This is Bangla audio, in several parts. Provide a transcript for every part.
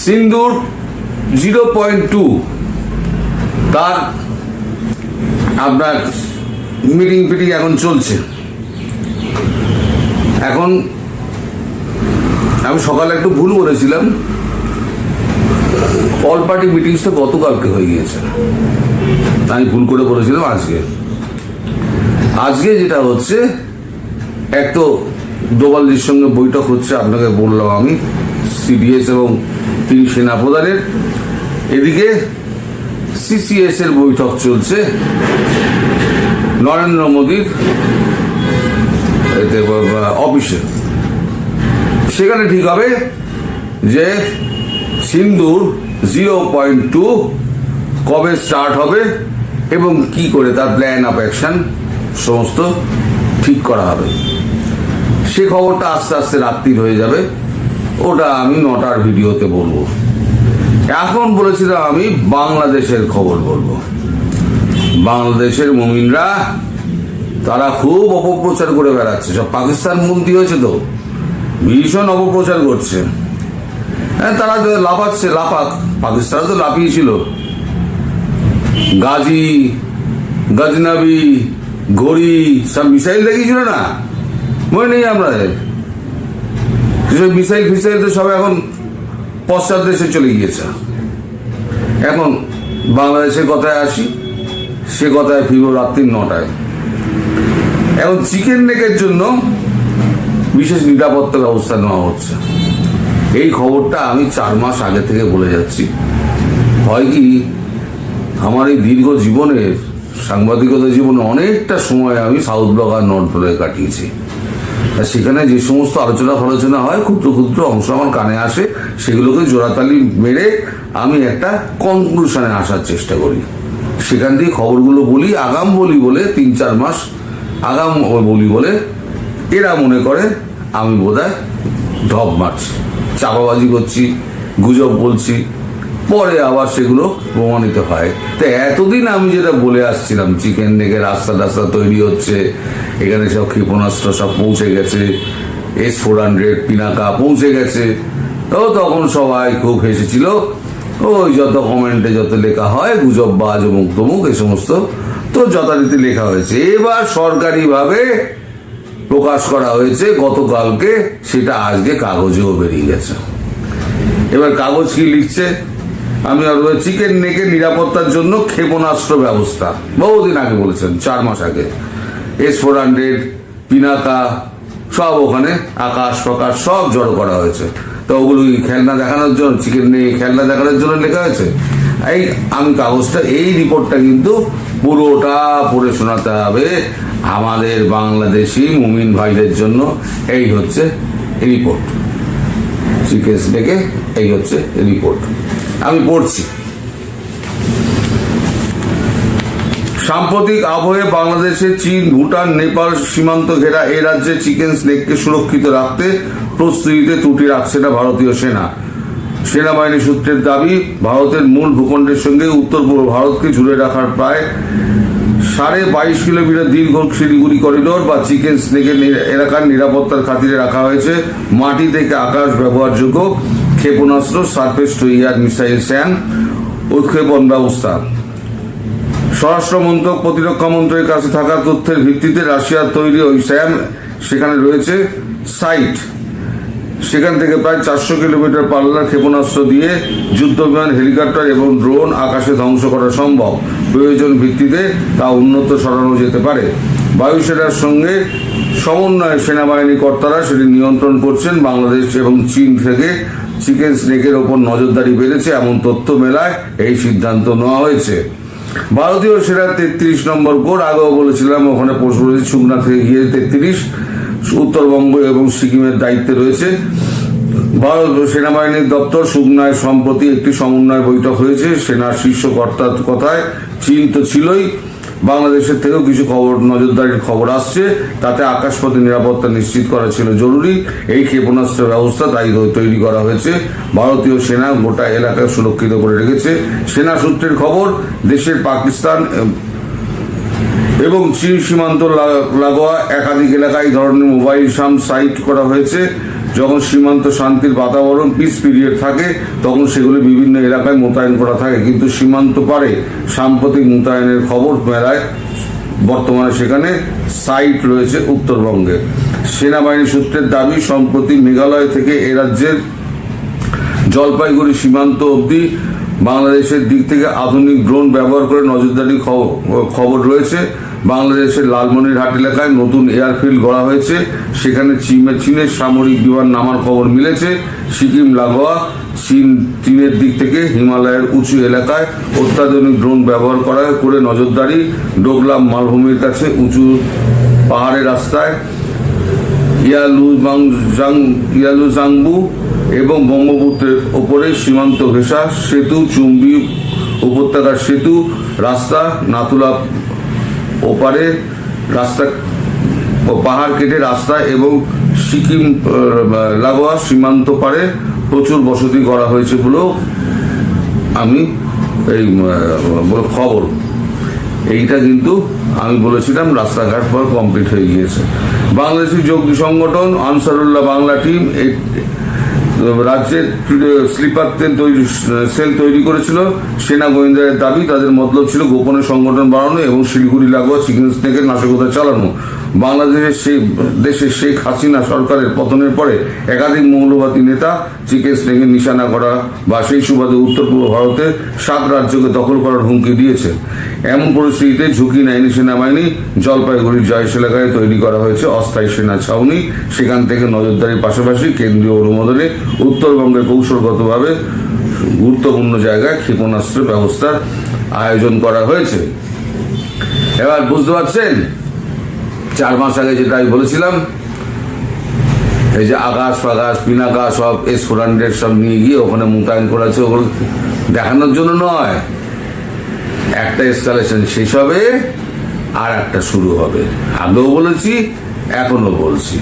সিন্দুর 0.2 তার আপনার মিটিং এখন চলছে। এখন আমি সকালে একটু ভুল করেছিলাম, অল পার্টি মিটিংসটা গতকালকে হয়ে গিয়েছে, আমি ভুল করে বলেছিলাম আজকে যেটা হচ্ছে, এক তো ডোভালজির সঙ্গে বৈঠক হচ্ছে, আপনাকে বললাম আমি, সিডিএস এবং 3 সেনাপ্রধানের। এদিকে সিসিএস এর বৈঠক চলছে নরেন্দ্র মোদীর অফিসে। সেখানে ঠিক হবে যে সিন্দুর 0.2 কবে স্টার্ট হবে এবং কি করে তার প্ল্যান অফ অ্যাকশন সমস্ত ঠিক করা হবে। সে খবরটা আস্তে আস্তে রাত্রির হয়ে যাবে, ওটা আমি 9টার ভিডিওতে বলবো। এখন বলেছিলাম আমি বাংলাদেশের খবর বলবো। বাংলাদেশের মুমিনরা তারা খুব অপপ্রচার করে বেড়াচ্ছে, সব পাকিস্তান মন্ত্রী হয়েছে তো ভীষণ অপপ্রচার করছে। হ্যাঁ, তারা লাফাচ্ছে, লাফাক, পাকিস্তান তো লাফিয়েছিল, গজনবী, ঘড়ি সব মিসাইল দেখিয়েছিল না, মনে নেই আপনাদের? যেসব মিসাইল ফিসাইল তো সব এখন পশ্চাৎ দেশে চলে গিয়েছে। এখন বাংলাদেশের কথায় আসি, সে কথায় ফিরব রাত্রি 9টায়। এখন চিকেন নেকের জন্য বিশেষ নিরাপত্তা ব্যবস্থা নেওয়া হচ্ছে। এই খবরটা আমি 4 মাস আগে থেকে বলে যাচ্ছি। হয় কি, আমার এই দীর্ঘ জীবনের সাংবাদিকতা জীবনে অনেকটা সময় আমি সাউথ ব্লক আর নর্থ ব্লকে কাটিয়েছি। সেখানে যে সমস্ত আলোচনা হয়, ক্ষুদ্র ক্ষুদ্র অংশ আমার কানে আসে, সেগুলোকে জোড়াতালি মেরে আমি একটা কনক্লুশনে আসার চেষ্টা করি। সেখান থেকে খবরগুলো বলি, আগাম বলি বলে 3-4 মাস আগাম বলি বলে এরা মনে করে আমি বোধহয় ঢপ মারছি, চাপাবাজি করছি, গুজব বলছি। পরে আবার সেগুলো প্রমাণিত হয়। তো এতদিন আমি যেটা বলে আসছিলাম, চিকেন নেকে রাস্তা তৈরি হচ্ছে, এখানে সব ক্ষেপণাস্ত্র সব পৌঁছে গেছে, S-400 পিনাকা পৌঁছে গেছে, তো তখন সবাই খুব হেসেছিল। ওই যত কমেন্টে যত লেখা হয় গুজব বাজ অমুক তমুক এই সমস্ত তো যথারীতি লেখা হয়েছে। এবার সরকারিভাবে প্রকাশ করা হয়েছে গতকালকে, সেটা আজকে কাগজেও বেরিয়ে গেছে। এবার কাগজ কি লিখছে আমি আর চিকেন নেকের নিরাপত্তার জন্য ক্ষেপণাস্ত্র ব্যবস্থা, বহুদিন আগে বলেছেন, 4 মাস আগে। S-400 পিনাকা সব ওখানে আকাশ প্রকাশ সব জড়ো করা হয়েছে। তো ওগুলো খেলনা দেখানোর জন্য, চিকেন নেক খেলনা দেখানোর জন্য লেখা হয়েছে। এই আমি কাগজটা, এই রিপোর্টটা কিন্তু পুরোটা পড়ে শোনাতে হবে আমাদের বাংলাদেশি মুমিন ভাইদের জন্য। এই হচ্ছে রিপোর্ট, চিকেন নেকে এই হচ্ছে রিপোর্ট, আমি পড়ছি। সাম্প্রতিক আবহে বাংলাদেশের চীন, ভুটান, নেপাল সীমান্ত ঘেরা এই রাজ্যে চিকেন স্নেককে সুরক্ষিত রাখতে প্রস্তুতিতে ত্রুটি রাখছে না ভারতীয় সেনাবাহিনী সূত্রের দাবি, ভারতের মূল ভূখণ্ডের সঙ্গে উত্তর পূর্ব ভারতকে জুড়ে রাখার প্রায় 22.5 কিলোমিটার দীর্ঘ শিলিগুড়ি করিডোর বা চিকেন স্নেকের এলাকার নিরাপত্তার খাতিরে রাখা হয়েছে মাটি থেকে আকাশ ব্যবহারযোগ্য ক্ষেপণাস্ত্র surface two air missile Sam উৎক্ষেপণ ব্যবস্থা। স্বরাষ্ট্র মন্ত্রক, প্রতিরক্ষা মন্ত্রকের কাছে থাকা তথ্যের ভিত্তিতে রাশিয়ার তৈরি ওই স্যাম সেখানে রয়েছে সাইট। সেখান থেকে প্রায় 400 কিলোমিটার পাল্লার ক্ষেপণাস্ত্র দিয়ে যুদ্ধবিমান, হেলিকপ্টার এবং ড্রোন আকাশে ধ্বংস করা সম্ভব। প্রয়োজন ভিত্তিতে তা উন্নত সরানো যেতে পারে। বায়ুসেনার সঙ্গে সমন্বয়ে সেনাবাহিনী কর্তারা সেটি নিয়ন্ত্রণ করছেন। বাংলাদেশ এবং চীন থেকে চিকেন স্নেকের ওপর নজরদারি বেড়েছে এমন তথ্য মেলায় এই সিদ্ধান্ত নেওয়া হয়েছে। ভারতীয় সেনার 33 নম্বর কোর, আগেও বলেছিলাম ওখানে পৌঁছে সুগনা থেকে গিয়ে 33 উত্তরবঙ্গ এবং সিকিমের দায়িত্বে রয়েছে। ভারত সেনাবাহিনীর দপ্তর সুগনায় সম্প্রতি একটি সমন্বয় বৈঠক হয়েছে। সেনার শীর্ষ কর্তার কথায় চীন তো ছিলই, বাংলাদেশের থেকেও কিছু নজরদারির খবর আসছে, তাতে আকাশপথে নিরাপত্তা নিশ্চিত করা ছিল জরুরি। এই ক্ষেপণাস্ত্র ব্যবস্থা তাই তৈরি করা হয়েছে। ভারতীয় সেনা গোটা এলাকা সুরক্ষিত করে রেখেছে। সেনা সূত্রের খবর, দেশের পাকিস্তান এবং চীন সীমান্ত লাগোয়া একাধিক এলাকায় এই ধরনের মোবাইল সাইট করা হয়েছে। যখন সীমান্ত শান্তির বাতাবরণ পিস পিরিয়ড থাকে তখন সেগুলি বিভিন্ন এলাকায় মোতায়েন করা থাকে, কিন্তু সীমান্ত পারে সাম্প্রতিক মোতায়েনের খবর মেলায় বর্তমানে সেখানে সাইট রয়েছে উত্তরবঙ্গে। সেনাবাহিনী সূত্রের দাবি, সম্প্রতি মেঘালয় থেকে এ রাজ্যের জলপাইগুড়ি সীমান্ত অবধি বাংলাদেশের দিক থেকে আধুনিক ড্রোন ব্যবহার করে নজরদারি খবর রয়েছে। বাংলাদেশের লালমনিরহাট এলাকায় নতুন এয়ারফিল্ড গড়া হয়েছে, সেখানে চীনের সামরিক বিমান নামার খবর মিলেছে। সিকিম লাগোয়া চীনের দিক থেকে হিমালয়ের উঁচু এলাকায় অত্যাধুনিক ড্রোন ব্যবহার করে নজরদারি। ডোকলাম মালভূমির কাছে উঁচু পাহাড়ের রাস্তায় ইয়ালুজাংবু এবং ব্রহ্মপুত্রের ওপরে সীমান্ত ঘেঁষা সেতু, চুম্বি উপত্যকার সেতু, রাস্তা, নাতুলা ওপারে রাস্তা, পাহাড় কেটে রাস্তা এবং সিকিম লাগোয়া সীমান্ত পারে প্রচুর বসতি করা হয়েছে বলেও আমি এই খবর। এইটা কিন্তু আমি বলেছিলাম রাস্তাঘাট পর কমপ্লিট হয়ে গিয়েছে। বাংলাদেশি জঙ্গি সংগঠন আনসারুল্লাহ বাংলা টিম রাজ্যের স্লিপার সেল তৈরি করেছিল। সেনা গোয়েন্দাদের দাবি, তাদের মতলব ছিল গোপনে সংগঠন বাড়ানো এবং শিলিগুড়ি লাগোয়া চিকেন স্নেকের নাশকতা চালানো। দেশের শেখ হাসিনা সরকারের পতনের পরে একাধিক মৌলবাদী নেতা চিকেন স্নেকের নিশানা করা বা সেই সুবাদে উত্তর পূর্ব ভারতের 7 রাজ্যকে দখল করার হুমকি দিয়েছে। এমন পরিস্থিতিতে ঝুঁকি নেয়নি সেনাবাহিনী। জলপাইগুড়ির জয়েশ এলাকায় তৈরি করা হয়েছে অস্থায়ী সেনা ছাউনি, সেখান থেকে নজরদারির পাশাপাশি কেন্দ্রীয় অনুমোদনে উত্তরবঙ্গের কৌশলগতভাবে গুরুত্বপূর্ণ জায়গায় ক্ষেপণাস্ত্র ব্যবস্থার আয়োজন করা হয়েছে। এবার বুঝতে পারছেন 4 মাস আগে যেটা আমি বলেছিলাম, এই যে আকাশ ফাকাশ পিনাকা সব S-400 সব নিয়ে গিয়ে ওখানে মোতায়েন করা আছে, ওগুলো দেখানোর জন্য নয়। একটা এসকালেশন শেষ হবে আর একটা শুরু হবে, আগেও বলেছি এখনো বলছি।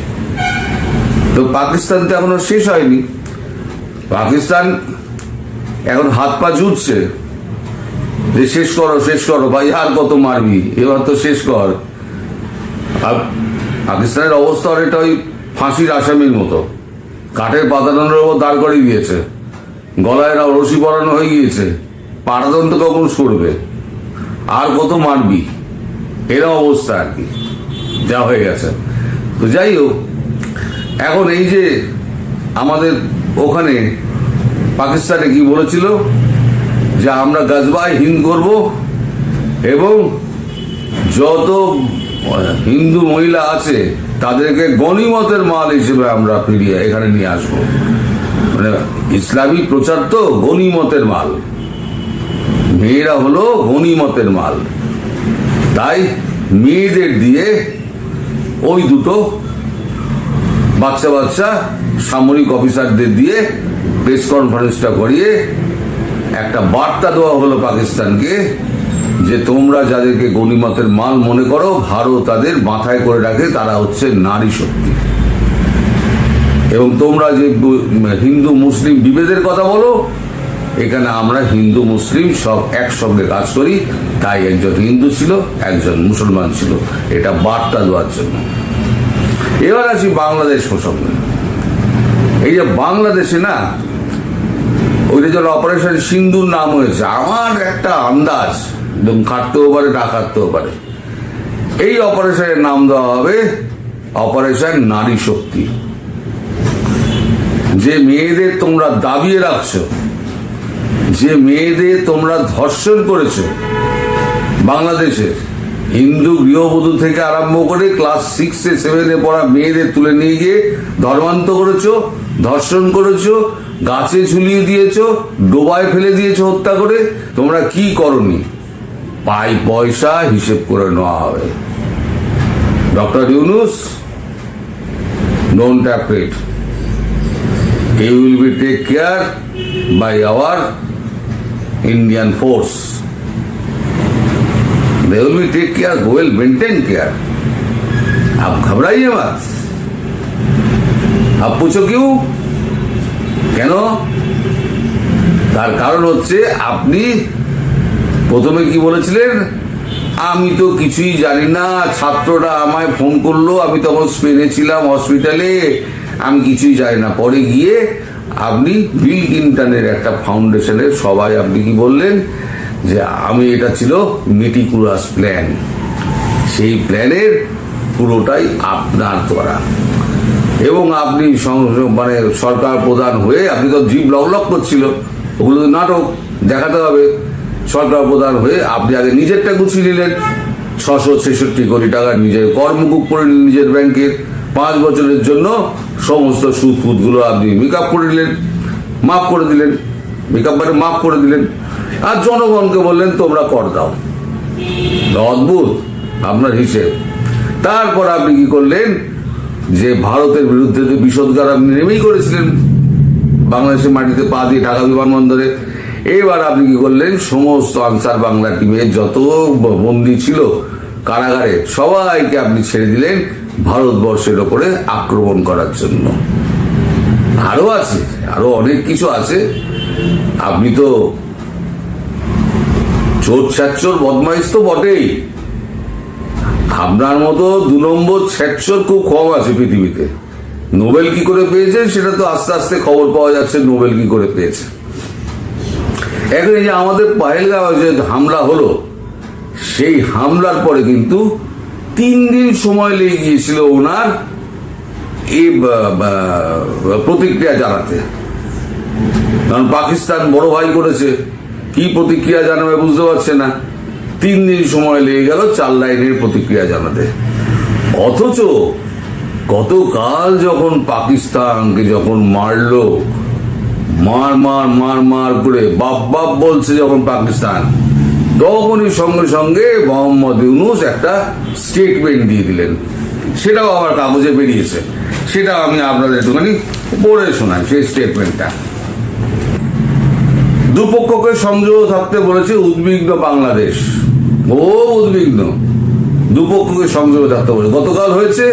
তো পাকিস্তান তো এখনো শেষ হয়নি। পাকিস্তান এখন হাত পা জুটছে যে শেষ করো ভাই, আর কত মারবি, এবার তো শেষ কর। আর পাকিস্তানের অবস্থা অনেকটা ওই ফাঁসির আসামির মতো, কাঠের পাতানোর ওপর দাঁড় করিয়ে দিয়েছে, গলায় রশি পরানো হয়ে গিয়েছে, পাটাতন তো কখন সরবে, আর কত মারবি, এরকম অবস্থা আর কি যা হয়ে গেছে। তো যাই হোক, এখন এই যে আমাদের ওখানে পাকিস্তানে কি বলেছিল যে আমরা গাজবাই হিন্দ করব এবং যত হিন্দু মহিলা আছে তাদেরকে গনিমতের মাল হিসেবে আমরা ফিরিয়ে এখানে নিয়ে আসবো। মানে ইসলামী প্রচার তো গনিমতের মাল, মেয়েরা হলো গনিমতের মাল। তাই মেয়েদের দিয়ে ওই দুটো বাচ্চা সামরিক অফিসারদের দিয়ে প্রেস কনফারেন্সটা করিয়ে একটা বার্তা দেওয়া হলো পাকিস্তানকে যে তোমরা যাদেরকে গনিমতের মাল মনে করো, ভারত তাদের মাথায় করে রাখে তারা হচ্ছে নারী শক্তি। এবং তোমরা যে হিন্দু মুসলিম বিভেদের কথা বলো, এখানে আমরা হিন্দু মুসলিম সব একসঙ্গে কাজ করি। তাই একজন হিন্দু ছিল, একজন মুসলমান ছিল, এটা বার্তা দেওয়ার জন্য। এবার আসি বাংলাদেশ প্রসঙ্গে। এই যে বাংলাদেশে না, ওইটা যেন অপারেশন সিন্দুর নাম হয়েছে, আমার একটা আন্দাজ, খাটতেও পারে না খাটতেও পারে, এই অপারেশনের নাম দেওয়া হবে অপারেশন নারী শক্তি। যে মেয়েদের তোমরা দাবিয়ে রাখছো, যে মেয়েদের তোমরা ধর্ষণ করেছো, বাংলাদেশের হিন্দু গৃহবধূ থেকে আরম্ভ করে ক্লাস 6-7 পড়া মেয়েদের তুলে নিয়ে গিয়ে ধর্মান্ত করেছো, ধর্ষণ করেছো, গাছে ঝুলিয়ে দিয়েছো, ডোবায় ফেলে দিয়েছো হত্যা করে। তোমরা কি করনি? পয়সা হিসেব করে নেওয়া হবে। Doctor Yunus, don't afraid, he will be take care by our Indian force. They will be take care, well maintain care. आप घबराइए मत। आप पूछो क्यों, কেন? তার কারণ হচ্ছে আপনি প্রথমে কি বলেছিলেন, আমি তো কিছুই জানি না, ছাত্ররা আমায় ফোন করলো, আমি তখন স্পেনে ছিলাম হসপিটালে, আমি কিছুই জানি না। পরে গিয়ে আপনি বিল ক্লিনটনের একটা ফাউন্ডেশনের সবাই আপনি কি বললেন যে আমি এটা ছিল মেটিকুলাস প্ল্যান, সেই প্ল্যানের পুরোটাই আপনার করা, এবং আপনি মানে সরকার প্রধান হয়ে আপনি তো জিভ লক করছিল, ওগুলো তো নাটক, দেখাতে হবে। সরকার প্রধান হয়ে আপনি আগে নিজেরটা গুছিয়ে নিলেন, 666 কোটি টাকা নিজের কর্মকুক করে নিলেন নিজের ব্যাংকের, 5 বছরের জন্য সমস্ত সুদ ফুদগুলো আপনি মেকআপ করে নিলেন, মাফ করে দিলেন, মেকআপ মানে মাফ করে দিলেন, আর জনগণকে বললেন তোমরা কর দাও। অদ্ভুত আপনার হিসেব। তারপর আপনি কি করলেন যে ভারতের বিরুদ্ধে যে বিষোদগার আপনি নেমেই করেছিলেন বাংলাদেশের মাটিতে পা দিয়ে ঢাকা বিমানবন্দরে। এবার আপনি কি করলেন, সমস্ত আনসার বাংলা টিমের যত বন্দী ছিল কারাগারে সবাইকে আপনি ছেড়ে দিলেন ভারতবর্ষের ওপরে আক্রমণ করার জন্য। আরো আছে, আরো অনেক কিছু আছে। আপনি তো চোর ছ্যাচর বদমাইশ তো বটেই, আপনার মতো 2 নম্বর ছ্যাচর খুব কম আছে পৃথিবীতে। নোবেল কি করে পেয়েছে সেটা তো আস্তে আস্তে খবর পাওয়া যাচ্ছে নোবেল কি করে পেয়েছে। এখন এই যে আমাদের পহেলগাঁওয়ে যে হামলা হলো, সেই হামলার পরে কিন্তু 3 দিন সময় লেগে গিয়েছিল ওনার এই প্রতিক্রিয়া জানাতে, কারণ পাকিস্তান বড় ভাই করেছে, কি প্রতিক্রিয়া জানাবে বুঝতে পারছে না। 3 দিন সময় লেগে গেল 4 লাইনের প্রতিক্রিয়া জানাতে। অথচ গতকাল যখন পাকিস্তানকে যখন মারলো, মার মার মার মার করে বাপ বাপ বলছে যখন পাকিস্তান, তখনই সঙ্গে সঙ্গে মোহাম্মদ ইউনূস একটা স্টেটমেন্ট দিয়ে দিলেন। সেটাও আমার কাগজে বেরিয়েছে, সেটা আমি আপনাদের একটুখানি পড়ে শোনাই সেই স্টেটমেন্টটা। দুপক্ষকে সংযত থাকতে বলেছে উদ্বিগ্ন বাংলাদেশ। ও উদ্বিগ্ন, দুপক্ষকে সংযত থাকতে বলেছে। গতকাল হয়েছে,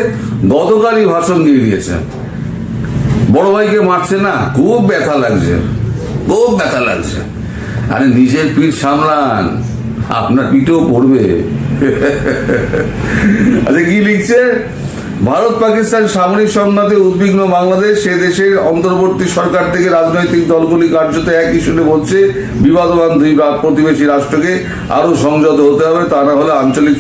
গতকালই ভাষণ দিয়ে দিয়েছে। বড় ভাইকে মারছে না, খুব ব্যথা লাগছে, খুব ব্যথা লাগছে। আরে নিজের পিঠ সামলান, আপনার পিঠেও পড়বে। আচ্ছা কি লিখছে, ভারত পাকিস্তান সামরিক সংঘাতে উদ্বিগ্ন বাংলাদেশ। সে দেশের অন্তর্বর্তী সরকার থেকে রাজনৈতিক দলগুলি কার্যত একই সুরে বলছে বিবাদমান 2 প্রতিবেশী রাষ্ট্রকে আরো সংযত হতে হবে, তা না হলে আঞ্চলিক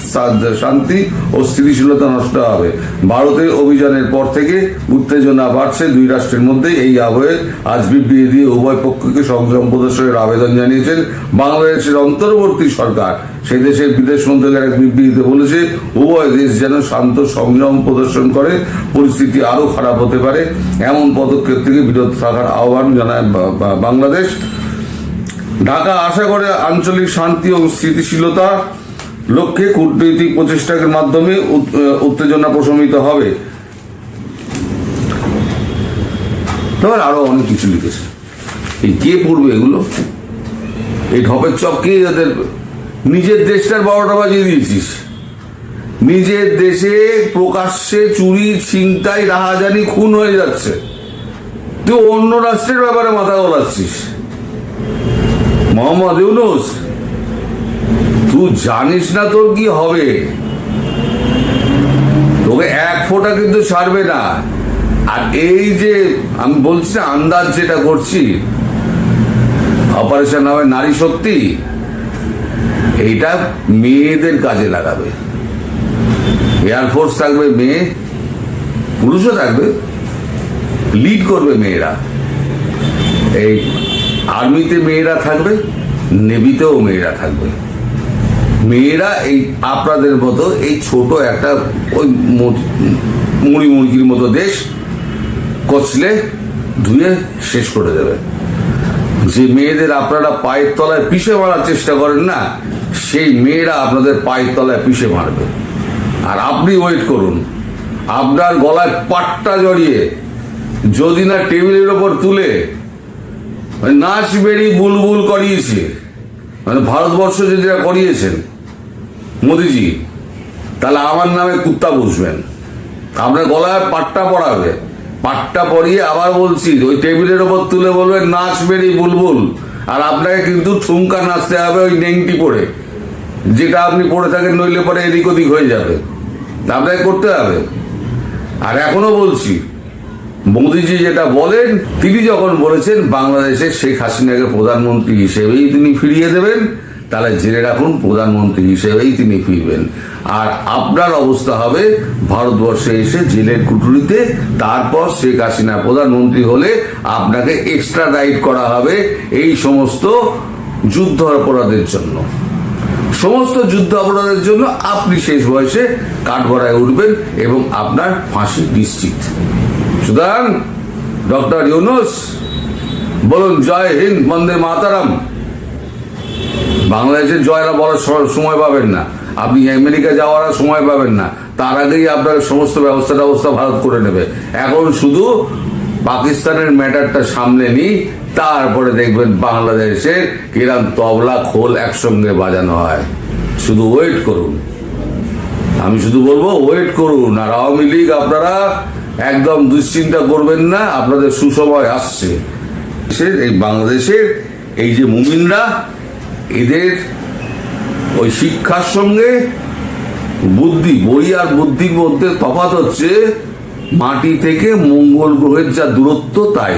শান্তি ও স্থিতিশীলতা নষ্ট হবে। ভারতের অভিযানের পর থেকে উত্তেজনা বাড়ছে 2 রাষ্ট্রের মধ্যে। এই আবহে আজ বিবৃতি দিয়ে উভয় পক্ষকে সংযম প্রদর্শনের আবেদন জানিয়েছেন বাংলাদেশের অন্তর্বর্তী সরকার। সেই দেশের বিদেশ মন্ত্রণালয় এক বিবৃতিতে বলেছে উভয় দেশ যেন শান্ত সংযম প্রদর্শন করে, পরিস্থিতি আরো খারাপ হতে পারে, এমন পদক্ষেপ থেকে বিরত থাকার আহ্বান জানায় বাংলাদেশ। ঢাকা আশা করে আঞ্চলিক শান্তি ও স্থিতিশীলতা লক্ষ্যে কূটনৈতিক প্রচেষ্টার মাধ্যমে উত্তেজনা প্রশমিত হবে। তারপর আরো অনেক কিছু লিখেছে। এই কে পড়বে এগুলো? এই ঢপের চপকে যাদের নিজের দেশটার 12টা বাজিয়ে দিয়েছিস, নিজের দেশে প্রকাশ্যে চুরি ছিনতাই রাহাজানি খুন হয়ে যাচ্ছে, তুই অন্য রাষ্ট্রের ব্যাপারে মাথা গলাচ্ছিস। মোহাম্মদ ইউনূস, তুই জানিস না তোর কি হবে, তোকে 1 ফোঁটা কিন্তু ছাড়বে না। আর এই যে আমি বলছি না, আন্দাজ যেটা করছি, অপারেশন হবে নারী শক্তি, এইটা মেয়েদের কাজে লাগাবে। এয়ারফোর্স থাকবে মেয়ে, পুরুষও থাকবে, লিড করবে মেয়েরা। এই আর্মিতে মেয়েরা থাকবে, নেভিতেও মেয়েরা থাকবে। মেয়েরা এই আপনাদের মতো এই ছোট একটা ওই মুড়ির মতো দেশ কচলে ধুয়ে শেষ করে দেবে। যে মেয়েদের আপনারা পায়ের তলায় পিষে মারার চেষ্টা করেন না, সেই মেয়েরা আপনাদের পায়ের তলায় পিষে মারবে। আর আপনি ওয়েট করুন, আপনার গলায় পাট্টা জড়িয়ে যদি না টেবিলের ওপর তুলে নাচ বেরি বুলবুল করিয়েছে, মানে ভারতবর্ষ যদি করিয়েছেন মোদিজি, তাহলে আমার নামে কুত্তা বসবেন। আপনার গলায় পাট্টা পড়াবে, পাট্টা পরিয়ে আবার বলছি ওই টেবিলের ওপর তুলে বলবেন নাচ বেরি বুলবুল। আর আপনাকে কিন্তু ঠুমকা নাচতে হবে ওই নেংটি পরে, যেটা আপনি পড়ে থাকেন, নইলে পরে এদিক ওদিক হয়ে যাবে, আপনাকে করতে হবে। আর এখনো বলছি, মোদিজি যেটা বলেন, তিনি যখন বলেছেন বাংলাদেশের শেখ হাসিনাকে প্রধানমন্ত্রী হিসেবেই তিনি ফিরিয়ে দেবেন, তাহলে জেনে রাখুন প্রধানমন্ত্রী হিসেবেই তিনি ফিরবেন। আর আপনার অবস্থা হবে ভারতবর্ষে এসে জেলের কুঠুরিতে, তারপর শেখ হাসিনা প্রধানমন্ত্রী হলে আপনাকে এক্সট্রা রাইট করা হবে এই সমস্ত যুদ্ধ অপরাধের জন্য। সমস্ত যুদ্ধ অপরাধের জন্য আপনি শেষ বয়সে কাঠগড়ায় উঠবেন এবং আপনার ফাঁসি নিশ্চিত। সুতরাং ডক্টর ইউনূস বলুন জয় হিন্দ, বন্দে মাতারাম। বাংলাদেশের জয়রা বলার সময় পাবেন না, আপনি আমেরিকা যাওয়ার আর সময় পাবেন না, তার আগেই আপনার সমস্ত ব্যবস্থা ভারত করে নেবে। এখন শুধু পাকিস্তানের ম্যাটারটা সামনে নিই, তারপরে দেখবেন বাংলাদেশের কিরাম তবলা খোল একসঙ্গে বাজানো হয়। শুধু ওয়েট করুন, আমি শুধু বলবো ওয়েট করুন। আর আওয়ামী লীগ আপনারা একদম দুশ্চিন্তা করবেন না, আপনাদের সুসময় আসছে। এই বাংলাদেশের এই যে মুমিনরা, এদের ওই শিক্ষার সঙ্গে বুদ্ধি, বই আর বুদ্ধির মধ্যে তফাৎ হচ্ছে মাটি থেকে মঙ্গল গ্রহের যা দূরত্ব তাই।